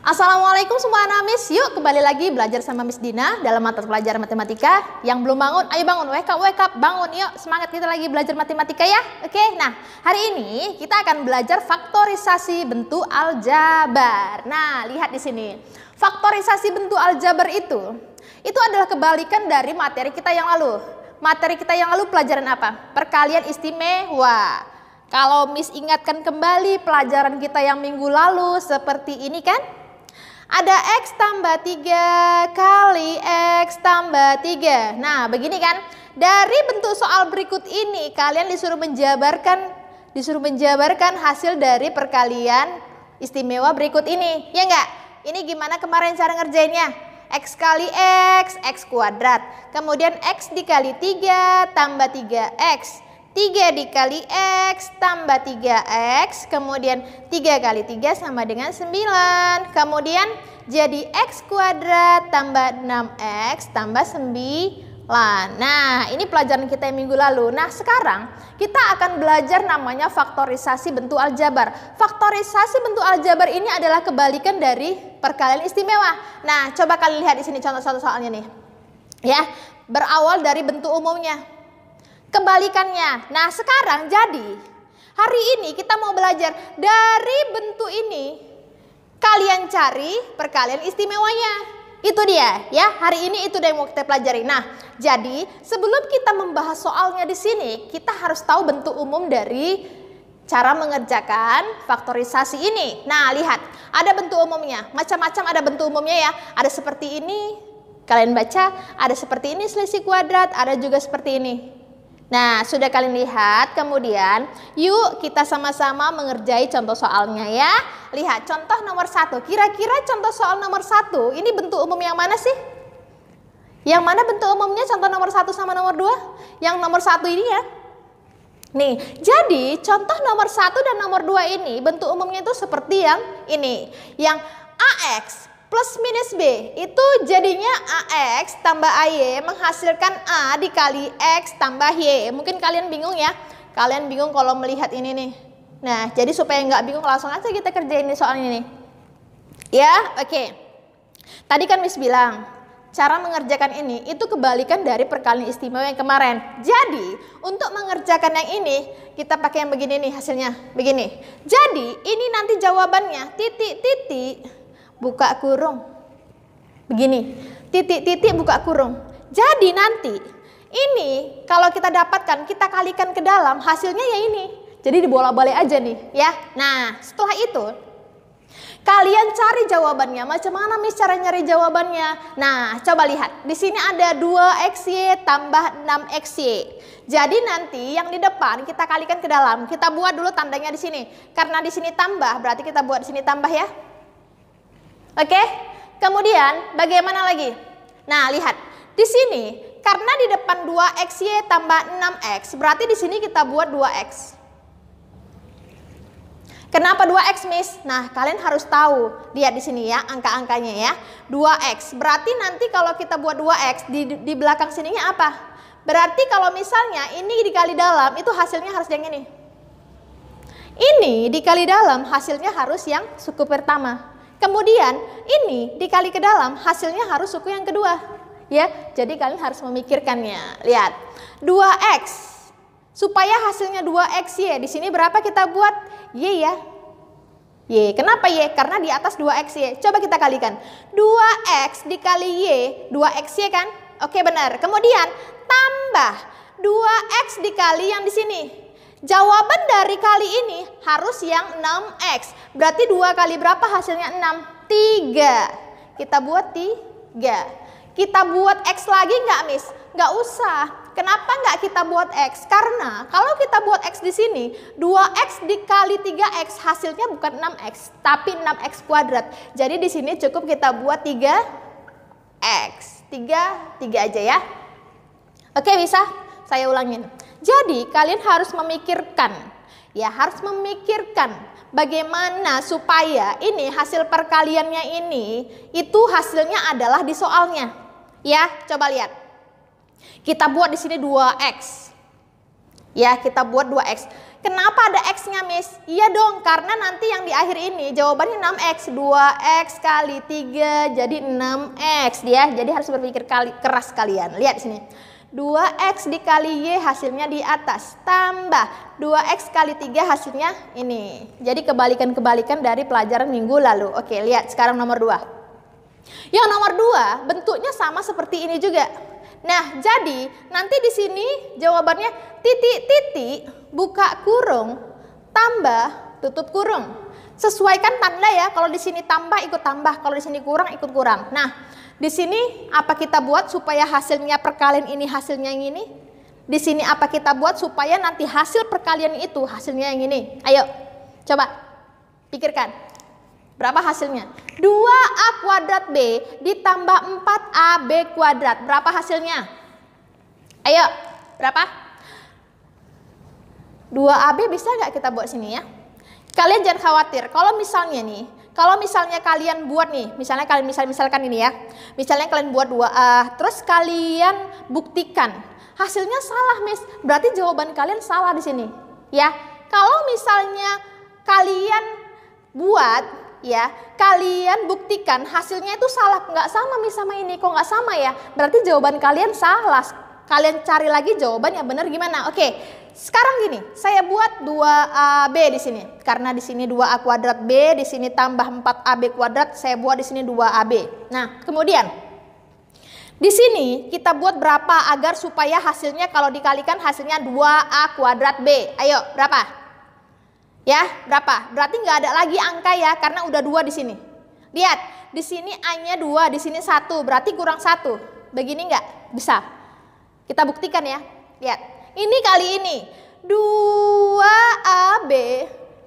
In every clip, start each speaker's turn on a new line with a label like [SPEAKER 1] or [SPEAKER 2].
[SPEAKER 1] Assalamualaikum semua anak Miss. Yuk kembali lagi belajar sama Miss Dina dalam mata pelajaran matematika. Yang belum bangun, ayo bangun, wake up, bangun. Yuk semangat, kita lagi belajar matematika ya. Oke, nah hari ini kita akan belajar faktorisasi bentuk aljabar. Nah lihat di sini, faktorisasi bentuk aljabar itu adalah kebalikan dari materi kita yang lalu. Materi kita yang lalu pelajaran apa? Perkalian istimewa. Kalau Miss ingatkan kembali pelajaran kita yang minggu lalu seperti ini kan? Ada X tambah 3 kali X tambah 3. Nah begini kan, dari bentuk soal berikut ini kalian disuruh menjabarkan hasil dari perkalian istimewa berikut ini, ya enggak? Ini gimana kemarin cara ngerjainnya? X kali X kuadrat, kemudian X dikali 3 tambah 3X, 3 dikali X tambah 3X, kemudian 3 kali 3 sama dengan 9, kemudian jadi X kuadrat tambah 6X tambah 9. Nah ini pelajaran kita yang minggu lalu. Nah sekarang kita akan belajar namanya faktorisasi bentuk aljabar. Faktorisasi bentuk aljabar ini adalah kebalikan dari perkalian istimewa. Nah coba kalian lihat di sini contoh soalnya nih, ya, berawal dari bentuk umumnya. Kebalikannya. Nah sekarang jadi hari ini kita mau belajar dari bentuk ini, kalian cari perkalian istimewanya. Itu dia ya, hari ini itu yang mau kita pelajari. Nah jadi sebelum kita membahas soalnya di sini, kita harus tahu bentuk umum dari cara mengerjakan faktorisasi ini. Nah lihat, ada bentuk umumnya, macam-macam ada bentuk umumnya ya. Ada seperti ini, kalian baca, ada seperti ini selisih kuadrat, ada juga seperti ini. Nah, sudah kalian lihat, kemudian yuk kita sama-sama mengerjai contoh soalnya ya. Lihat contoh nomor 1. Kira-kira contoh soal nomor 1 ini bentuk umum yang mana sih? Yang mana bentuk umumnya contoh nomor 1 sama nomor 2? Yang nomor 1 ini ya. Nih, jadi contoh nomor 1 dan nomor 2 ini bentuk umumnya itu seperti yang ini. Yang AX plus minus B itu jadinya AX tambah AY menghasilkan A dikali X tambah Y. Mungkin kalian bingung ya. Kalian bingung kalau melihat ini nih. Nah jadi supaya nggak bingung langsung aja kita kerjain soal ini nih. Ya oke. Tadi kan Miss bilang cara mengerjakan ini itu kebalikan dari perkalian istimewa yang kemarin. Jadi untuk mengerjakan yang ini kita pakai yang begini nih hasilnya. Begini. Jadi ini nanti jawabannya titik-titik buka kurung. Begini, titik-titik buka kurung. Jadi nanti ini kalau kita dapatkan, kita kalikan ke dalam, hasilnya ya ini. Jadi dibolak-balik aja nih ya. Nah setelah itu kalian cari jawabannya. Macam mana Miss cara nyari jawabannya? Nah coba lihat, di sini ada 2XY tambah 6XY. Jadi nanti yang di depan kita kalikan ke dalam. Kita buat dulu tandanya di sini. Karena di sini tambah, berarti kita buat di sini tambah ya. Oke, kemudian bagaimana lagi? Nah, lihat. Di sini, karena di depan 2XY tambah 6X, berarti di sini kita buat 2X. Kenapa 2X, Miss? Nah, kalian harus tahu. Lihat di sini ya, angka-angkanya ya. 2X. Berarti nanti kalau kita buat 2X, di belakang sininya apa? Berarti kalau misalnya ini dikali dalam, itu hasilnya harus yang ini. Ini dikali dalam, hasilnya harus yang suku pertama. Kemudian ini dikali ke dalam hasilnya harus suku yang kedua. Ya, jadi kalian harus memikirkannya. Lihat, 2X. Supaya hasilnya 2XY. Di sini berapa kita buat? Y ya. Y. Kenapa Y? Karena di atas 2XY. Coba kita kalikan. 2X dikali Y, 2XY kan? Oke, benar. Kemudian tambah 2X dikali yang di sini. Jawaban dari kali ini harus yang 6X. Berarti 2 kali berapa hasilnya 6? 3. Kita buat 3. Kita buat X lagi nggak, Miss? Nggak usah. Kenapa nggak kita buat X? Karena kalau kita buat X di sini, 2X dikali 3X hasilnya bukan 6X, tapi 6X kuadrat. Jadi di sini cukup kita buat 3X. 3 aja ya. Oke, bisa? Saya ulangin. Jadi kalian harus memikirkan, ya harus memikirkan bagaimana supaya ini hasil perkaliannya ini itu hasilnya adalah di soalnya. Ya, coba lihat. Kita buat di sini 2X. Ya, kita buat 2X. Kenapa ada X-nya, Miss? Iya dong, karena nanti yang di akhir ini jawabannya 6X. 2X kali 3 jadi 6X ya. Jadi harus berpikir keras kalian. Lihat di sini. 2X dikali Y hasilnya di atas. Tambah 2X kali 3 hasilnya ini. Jadi kebalikan-kebalikan dari pelajaran minggu lalu. Oke, lihat sekarang nomor 2. Yang nomor 2 bentuknya sama seperti ini juga. Nah, jadi nanti di sini jawabannya titik-titik, buka kurung, tambah, tutup kurung. Sesuaikan tanda ya. Kalau di sini tambah ikut tambah, kalau di sini kurang ikut kurang. Nah, di sini apa kita buat supaya hasilnya perkalian ini hasilnya yang ini? Di sini apa kita buat supaya nanti hasil perkalian itu hasilnya yang ini? Ayo, coba pikirkan. Berapa hasilnya? 2A kuadrat B ditambah 4AB kuadrat. Berapa hasilnya? Ayo, berapa? 2AB bisa nggak kita buat sini ya? Kalian jangan khawatir. Kalau misalnya kalian buat nih, misalkan ini ya. Misalnya kalian buat 2A, terus kalian buktikan. Hasilnya salah, Miss. Berarti jawaban kalian salah di sini. Ya. Kalau misalnya kalian buat ya, kalian buktikan hasilnya itu salah, nggak sama Miss sama ini, kok nggak sama ya? Berarti jawaban kalian salah. Kalian cari lagi jawaban yang benar gimana? Oke, sekarang gini, saya buat 2AB di sini. Karena di sini 2A kuadrat B, di sini tambah 4AB kuadrat, saya buat di sini 2AB. Nah, kemudian di sini kita buat berapa agar supaya hasilnya kalau dikalikan hasilnya 2A kuadrat B. Ayo, berapa? Ya, berapa? Berarti nggak ada lagi angka ya, karena udah 2 di sini. Lihat, di sini A-nya 2, di sini 1, berarti kurang 1. Begini nggak? Bisa. Kita buktikan ya. Lihat, ini kali ini 2AB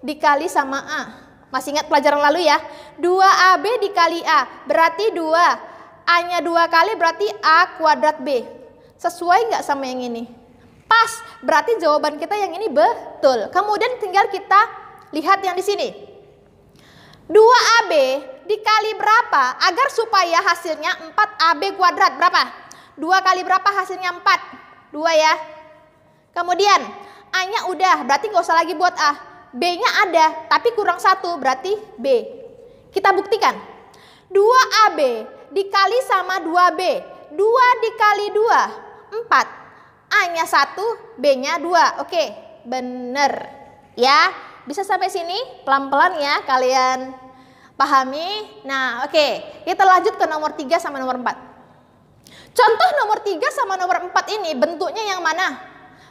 [SPEAKER 1] dikali sama A. Masih ingat pelajaran lalu ya? 2AB dikali A, berarti 2. A-nya 2 kali berarti A kuadrat B. Sesuai nggak sama yang ini? Pas, berarti jawaban kita yang ini betul. Kemudian tinggal kita lihat yang di sini. 2AB dikali berapa agar supaya hasilnya 4AB kuadrat? Berapa? 2 kali berapa hasilnya 4? 2 ya. Kemudian A-nya udah, berarti nggak usah lagi buat A. B-nya ada, tapi kurang 1, berarti B. Kita buktikan. 2AB dikali sama 2B. 2 dikali 2, 4. A-nya 1, B-nya 2. Oke, bener. Ya, bisa sampai sini? Pelan-pelan ya kalian pahami. Nah, oke. Kita lanjut ke nomor 3 sama nomor 4. Contoh nomor 3 sama nomor 4 ini bentuknya yang mana?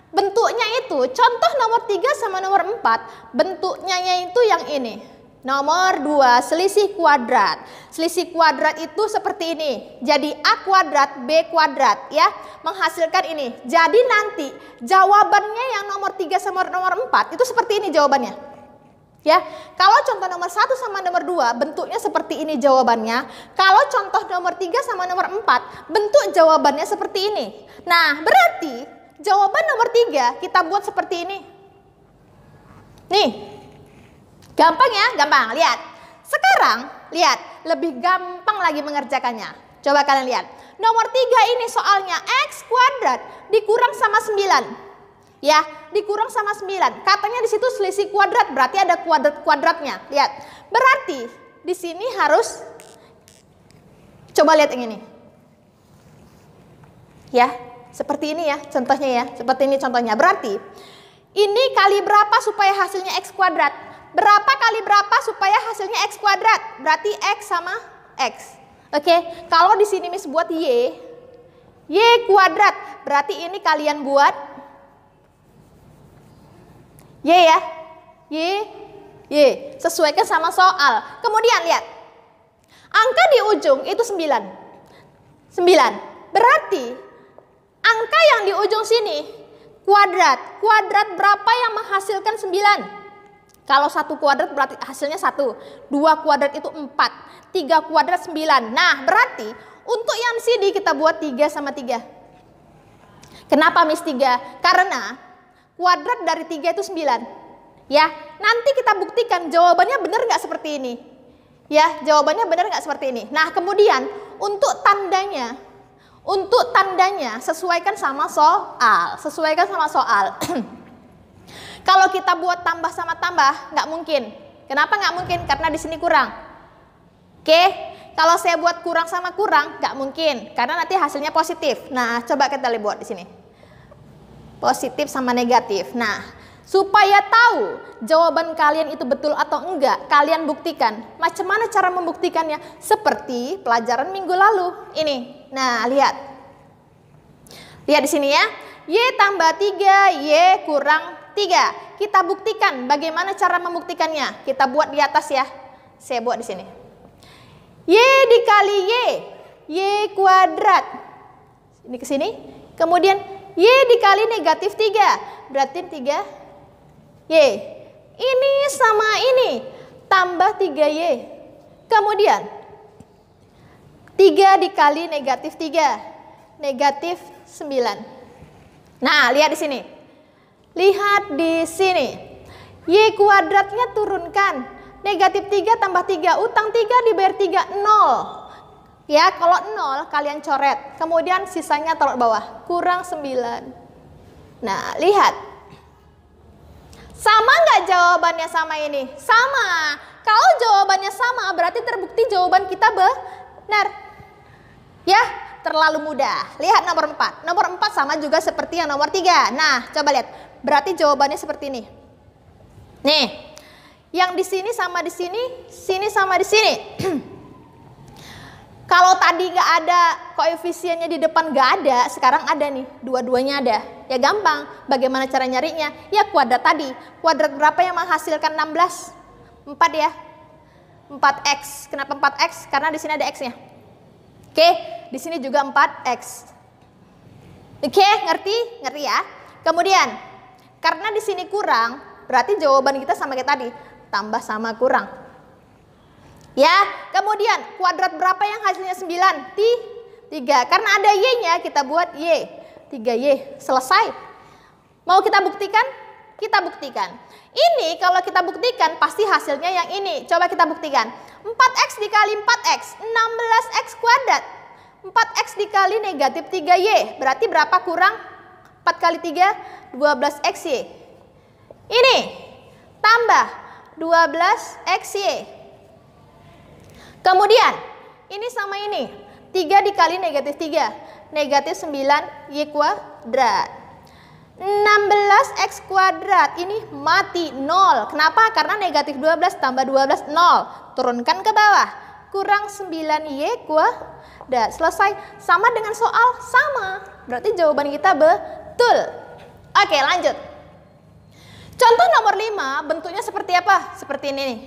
[SPEAKER 1] Bentuknya itu, contoh nomor 3 sama nomor 4, bentuknya itu yang ini. Nomor 2, selisih kuadrat. Selisih kuadrat itu seperti ini. Jadi A kuadrat, B kuadrat ya. Menghasilkan ini. Jadi nanti jawabannya yang nomor 3 sama nomor 4 itu seperti ini jawabannya. Ya. Kalau contoh nomor 1 sama nomor 2 bentuknya seperti ini jawabannya. Kalau contoh nomor 3 sama nomor 4 bentuk jawabannya seperti ini. Nah, berarti jawaban nomor 3 kita buat seperti ini. Nih. Gampang ya, gampang. Lihat. Sekarang, lihat. Lebih gampang lagi mengerjakannya. Coba kalian lihat. Nomor 3 ini soalnya X kuadrat dikurang sama 9. Ya, dikurang sama 9. Katanya di situ selisih kuadrat, berarti ada kuadrat-kuadratnya. Lihat. Berarti di sini harus, coba lihat yang ini. Ya, seperti ini ya contohnya ya. Seperti ini contohnya. Berarti, ini kali berapa supaya hasilnya X kuadrat? Berapa kali berapa supaya hasilnya X kuadrat? Berarti X sama X. Oke, kalau di sini Miss buat Y kuadrat. Berarti ini kalian buat Y ya. Y. Sesuaikan sama soal. Kemudian lihat. Angka di ujung itu 9. Berarti angka yang di ujung sini kuadrat. Kuadrat berapa yang menghasilkan 9? Kalau 1 kuadrat berarti hasilnya 1. 2 kuadrat itu 4. 3 kuadrat 9. Nah, berarti untuk yang sini kita buat 3 sama 3. Kenapa Miss 3? Karena kuadrat dari 3 itu 9. Ya, nanti kita buktikan jawabannya benar nggak seperti ini. Ya, jawabannya benar nggak seperti ini. Nah, kemudian untuk tandanya sesuaikan sama soal. Kalau kita buat tambah sama tambah, nggak mungkin. Kenapa nggak mungkin? Karena di sini kurang. Oke, kalau saya buat kurang sama kurang, nggak mungkin. Karena nanti hasilnya positif. Nah, coba kita lihat buat di sini. Positif sama negatif. Nah, supaya tahu jawaban kalian itu betul atau enggak, kalian buktikan. Macam mana cara membuktikannya? Seperti pelajaran minggu lalu. Ini. Nah, lihat. Lihat di sini ya. Y tambah 3, Y kurang 3. Kita buktikan bagaimana cara membuktikannya. Kita buat di atas ya. Saya buat di sini. Y dikali Y kuadrat. Ini ke sini. Kemudian Y dikali negatif 3. Berarti 3 Y. Ini sama ini. Tambah 3Y. Kemudian 3 dikali negatif 3. Negatif 9. Nah, lihat di sini. Lihat di sini. Y kuadratnya turunkan. Negatif 3 tambah 3. Utang 3 dibayar 3. 0. Ya, kalau 0 kalian coret. Kemudian sisanya taruh bawah. Kurang 9. Nah, lihat. Sama nggak jawabannya sama ini? Sama. Kalau jawabannya sama, berarti terbukti jawaban kita benar. Ya, terlalu mudah. Lihat nomor 4. Nomor 4 sama juga seperti yang nomor 3. Nah, coba lihat. Berarti jawabannya seperti ini. Nih, yang di sini sama di sini sama di sini. Kalau tadi nggak ada koefisiennya di depan nggak ada, sekarang ada nih, dua-duanya ada. Ya gampang, bagaimana cara nyarinya? Ya kuadrat tadi. Kuadrat berapa yang menghasilkan 16? 4 ya. 4x. Kenapa 4x? Karena di sini ada x-nya. Oke, di sini juga 4x. Oke, ngerti? Ngerti ya? Kemudian, karena di sini kurang, berarti jawaban kita sama kayak tadi. Tambah sama kurang. Ya, kemudian kuadrat berapa yang hasilnya 9? 3. Karena ada y-nya, kita buat y. 3y. Selesai. Mau kita buktikan? Kita buktikan. Ini kalau kita buktikan pasti hasilnya yang ini. Coba kita buktikan. 4x dikali 4x, 16x kuadrat. 4x dikali negatif 3y. Berarti berapa kurang 4 kali 3? 12xy. Ini tambah 12xy. Kemudian, ini sama ini. 3 dikali negatif 3. Negatif 9y kuadrat. 16x kuadrat. Ini mati 0. Kenapa? Karena negatif 12 tambah 12, 0. Turunkan ke bawah. Kurang 9y kuadrat. Selesai. Sama dengan soal? Sama. Berarti jawaban kita betul. Oke, lanjut. Contoh nomor 5, bentuknya seperti apa? Seperti ini nih.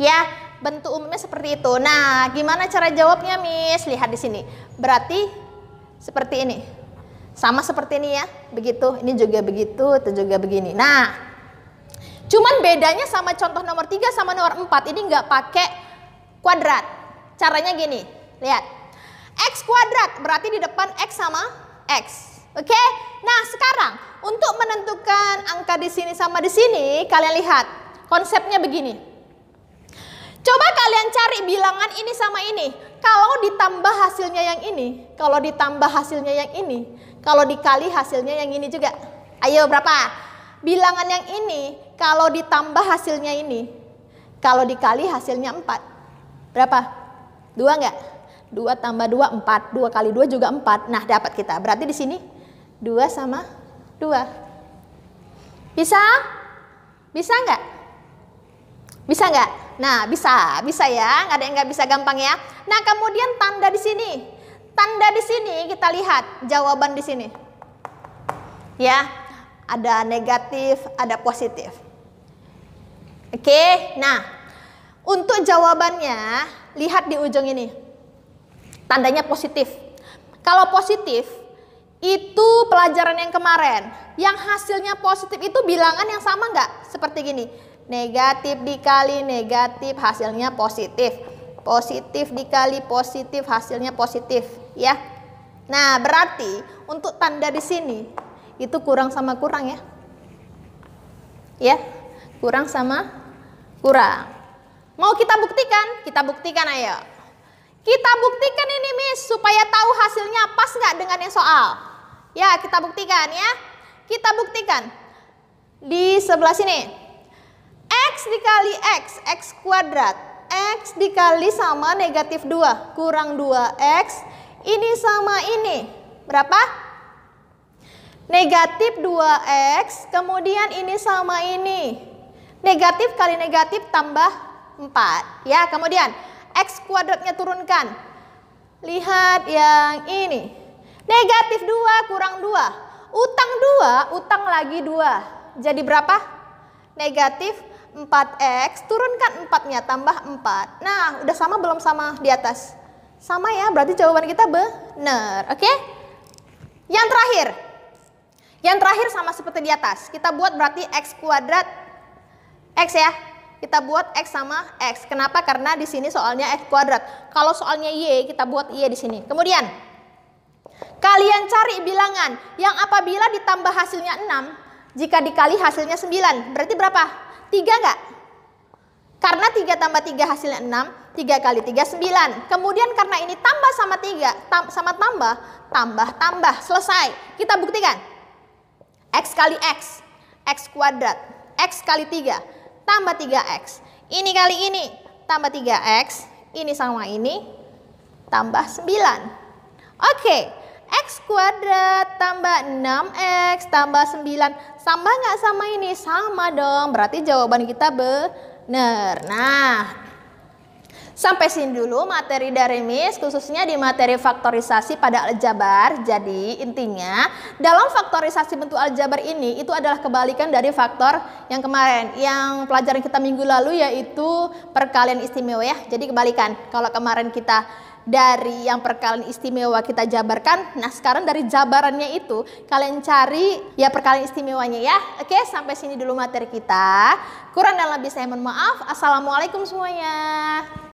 [SPEAKER 1] Ya, bentuk umumnya seperti itu. Nah, gimana cara jawabnya, Miss? Lihat di sini. Berarti seperti ini. Sama seperti ini ya. Begitu, ini juga begitu, itu juga begini. Nah, cuman bedanya sama contoh nomor 3 sama nomor 4. Ini nggak pakai kuadrat. Caranya gini. Lihat. X kuadrat berarti di depan X sama X. Oke? Nah, sekarang untuk menentukan angka di sini sama di sini, kalian lihat. Konsepnya begini. Coba kalian cari bilangan ini sama ini. Kalau ditambah hasilnya yang ini, kalau ditambah hasilnya yang ini, kalau dikali hasilnya yang ini juga. Ayo berapa? Bilangan yang ini, kalau ditambah hasilnya ini, kalau dikali hasilnya 4. Berapa? 2 enggak? 2 tambah 2, 4. 2 kali 2 juga 4. Nah, dapat kita. Berarti di sini 2 sama 2. Bisa? Bisa enggak? Bisa enggak? Nah, bisa ya, nggak ada yang nggak bisa gampang ya. Nah, kemudian tanda di sini, kita lihat jawaban di sini. Ya, ada negatif, ada positif. Oke, nah, untuk jawabannya lihat di ujung ini, tandanya positif. Kalau positif itu pelajaran yang kemarin, yang hasilnya positif itu bilangan yang sama nggak? Seperti gini. Negatif dikali negatif hasilnya positif. Positif dikali positif hasilnya positif, ya. Nah, berarti untuk tanda di sini itu kurang sama kurang ya. Ya, kurang sama kurang. Mau kita buktikan? Kita buktikan ayo. Kita buktikan ini, Miss, supaya tahu hasilnya pas nggak dengan yang soal. Ya, kita buktikan ya. Kita buktikan. di sebelah sini. X dikali X kuadrat. X dikali sama negatif 2 kurang 2X. Ini sama ini. Berapa? Negatif 2X. Kemudian ini sama ini. Negatif kali negatif tambah 4. Ya, kemudian X kuadratnya turunkan. Lihat yang ini. Negatif 2 kurang 2. Utang 2, utang lagi 2. Jadi berapa? Negatif 4X, turunkan 4-nya, tambah 4. Nah, udah sama belum sama di atas? Sama ya, berarti jawaban kita benar. Oke? Yang terakhir. Yang terakhir sama seperti di atas. Kita buat berarti X kuadrat X ya. Kita buat X sama X. Kenapa? Karena di sini soalnya X kuadrat. Kalau soalnya Y, kita buat Y di sini. Kemudian, kalian cari bilangan yang apabila ditambah hasilnya 6, jika dikali hasilnya 9. Berarti berapa? 3 enggak? Karena 3 tambah 3 hasilnya 6, 3 kali 3 9. Kemudian karena ini tambah sama 3, sama tambah, selesai. Kita buktikan. X kali X, X kuadrat, X kali 3, tambah 3X. Ini kali ini, tambah 3X, ini sama ini, tambah 9. Oke, X kuadrat tambah 6X tambah 9. Sama nggak sama ini? Sama dong. Berarti jawaban kita benar. Nah, sampai sini dulu materi dari Miss, khususnya di materi faktorisasi pada aljabar. Jadi intinya dalam faktorisasi bentuk aljabar ini itu adalah kebalikan dari faktor yang kemarin. Yang pelajaran kita minggu lalu yaitu perkalian istimewa ya. Jadi kebalikan. Kalau kemarin kita dari yang perkalian istimewa kita jabarkan, nah sekarang dari jabarannya itu kalian cari ya perkalian istimewanya ya. Oke, sampai sini dulu materi kita. Kurang dan lebih saya mohon maaf. Assalamualaikum semuanya.